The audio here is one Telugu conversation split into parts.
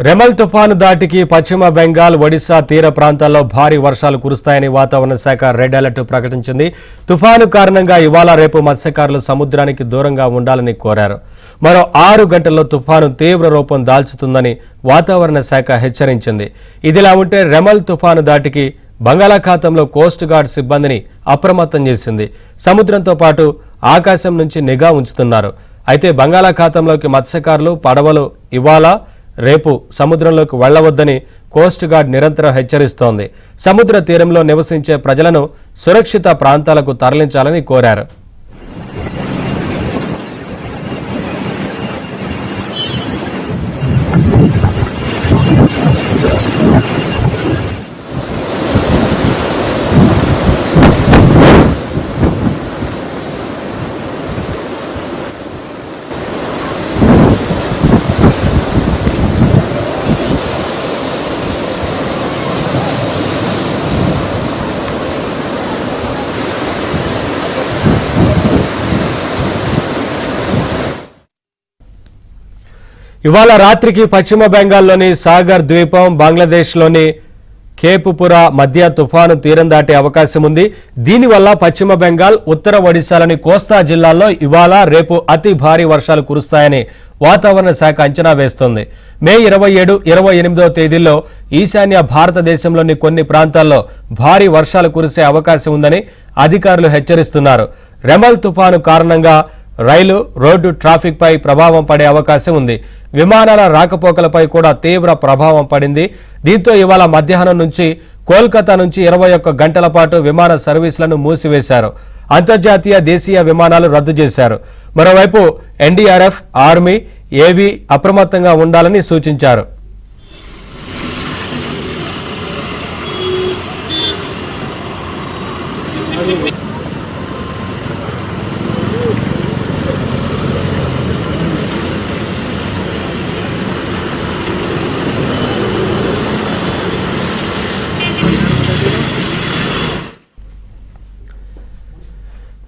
రెమల్ తుఫాను దాటికి పశ్చిమ బెంగాల్ ఒడిశా తీర ప్రాంతాల్లో భారీ వర్షాలు కురుస్తాయని వాతావరణ శాఖ రెడ్ అలర్ట్ ప్రకటించింది. తుఫాను కారణంగా ఇవాళ రేపు మత్స్యకారులు సముద్రానికి దూరంగా ఉండాలని కోరారు. మరో 6 గంటల్లో తుఫాను తీవ్ర రూపం దాల్చుతుందని వాతావరణ శాఖ హెచ్చరించింది. ఇదిలా ఉంటే రెమల్ తుఫాను దాటికి బంగాళాఖాతంలో కోస్ట్ గార్డ్ సిబ్బందిని అప్రమత్తం చేసింది. సముద్రంతో పాటు ఆకాశం నుంచి నిఘా ఉంచుతున్నారు. అయితే బంగాళాఖాతంలోకి మత్స్యకారులు పడవలు ఇవాళ రేపు సముద్రంలోకి వెళ్లవద్దని కోస్ట్ గార్డ్ నిరంతరం హెచ్చరిస్తోంది. సముద్ర తీరంలో నివసించే ప్రజలను సురక్షిత ప్రాంతాలకు తరలించాలని కోరారు. ఇవాళ రాత్రికి పశ్చిమ బెంగాల్లోని సాగర్ ద్వీపం, బంగ్లాదేశ్లోని కేపుపురా మధ్య తుఫాను తీరం దాటే అవకాశం ఉంది. దీనివల్ల పశ్చిమ బెంగాల్, ఉత్తర ఒడిశాలోని కోస్తా జిల్లాల్లో ఇవాళ రేపు అతి భారీ వర్షాలు కురుస్తాయని వాతావరణ శాఖ అంచనా వేస్తోంది. మే 27, 28వ తేదీల్లో ఈశాన్య భారతదేశంలోని కొన్ని ప్రాంతాల్లో భారీ వర్షాలు కురిసే అవకాశం ఉందని అధికారులు హెచ్చరిస్తున్నారు. రెమల్ తుఫాను కారణంగా రైలు, రోడ్డు ట్రాఫిక్ పై ప్రభావం పడే అవకాశం ఉంది. విమానాల రాకపోకలపై కూడా తీవ్ర ప్రభావం పడింది. దీంతో ఇవాళ మధ్యాహ్నం నుంచి కోల్కతా నుంచి 21 గంటల పాటు విమాన సర్వీసులను మూసివేశారు. అంతర్జాతీయ, దేశీయ విమానాలు రద్దు చేశారు. మరోవైపు ఎన్డీఆర్ఎఫ్, ఆర్మీ, ఏవీ అప్రమత్తంగా ఉండాలని సూచించారు.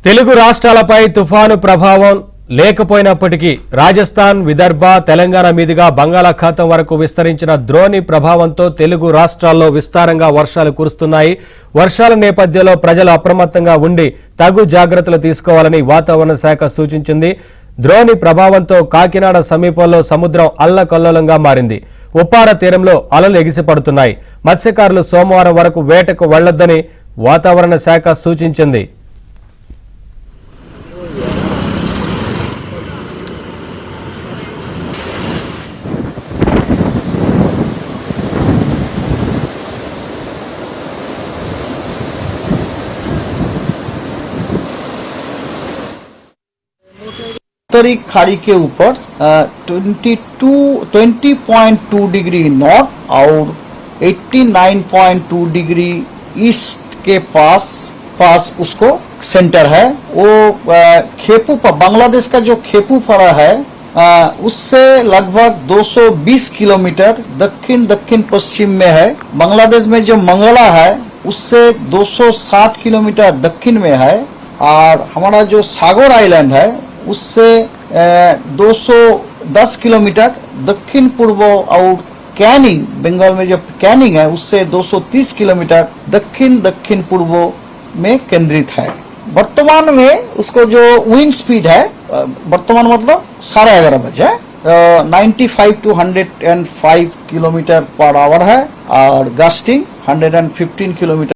తెలుగు రాష్ట్రాలపై తుఫాను ప్రభావం లేకపోయినప్పటికీ రాజస్థాన్, విదర్భ, తెలంగాణ మీదుగా బంగాళాఖాతం వరకు విస్తరించిన ద్రోణి ప్రభావంతో తెలుగు రాష్ట్రాల్లో విస్తారంగా వర్షాలు కురుస్తున్నాయి. వర్షాల నేపథ్యంలో ప్రజలు అప్రమత్తంగా ఉండి తగు జాగ్రత్తలు తీసుకోవాలని వాతావరణ శాఖ సూచించింది. ద్రోణి ప్రభావంతో కాకినాడ సమీపంలో సముద్రం అల్లకల్లోలంగా మారింది. ఉప్పార తీరంలో అలలు ఎగిసిపడుతున్నాయి. మత్స్యకారులు సోమవారం వరకు వేటకు వెళ్లొద్దని వాతావరణ శాఖ సూచించింది. उत्तरी खाड़ी के ऊपर 20.2 डिग्री नॉर्थ और 89.2 डिग्री ईस्ट के पास उसको सेंटर है. वो खेपुपरा, बांग्लादेश का जो खेपुपरा है उससे लगभग 220 किलोमीटर दक्षिण पश्चिम में है. बांग्लादेश में जो मंगला है उससे 207 किलोमीटर दक्षिण में है. और हमारा जो सागर आइलैंड है उससे 210 किलोमीटर दक्षिण पूर्व और कैनिंग, बंगाल में जो कैनिंग है उससे 230 किलोमीटर दक्षिण पूर्व में केंद्रित है. वर्तमान में उसको जो विंड स्पीड है, वर्तमान मतलब 11:30 बजे 95 to 105 किलोमीटर पर आवर है और गस्टिंग 115 किलोमीटर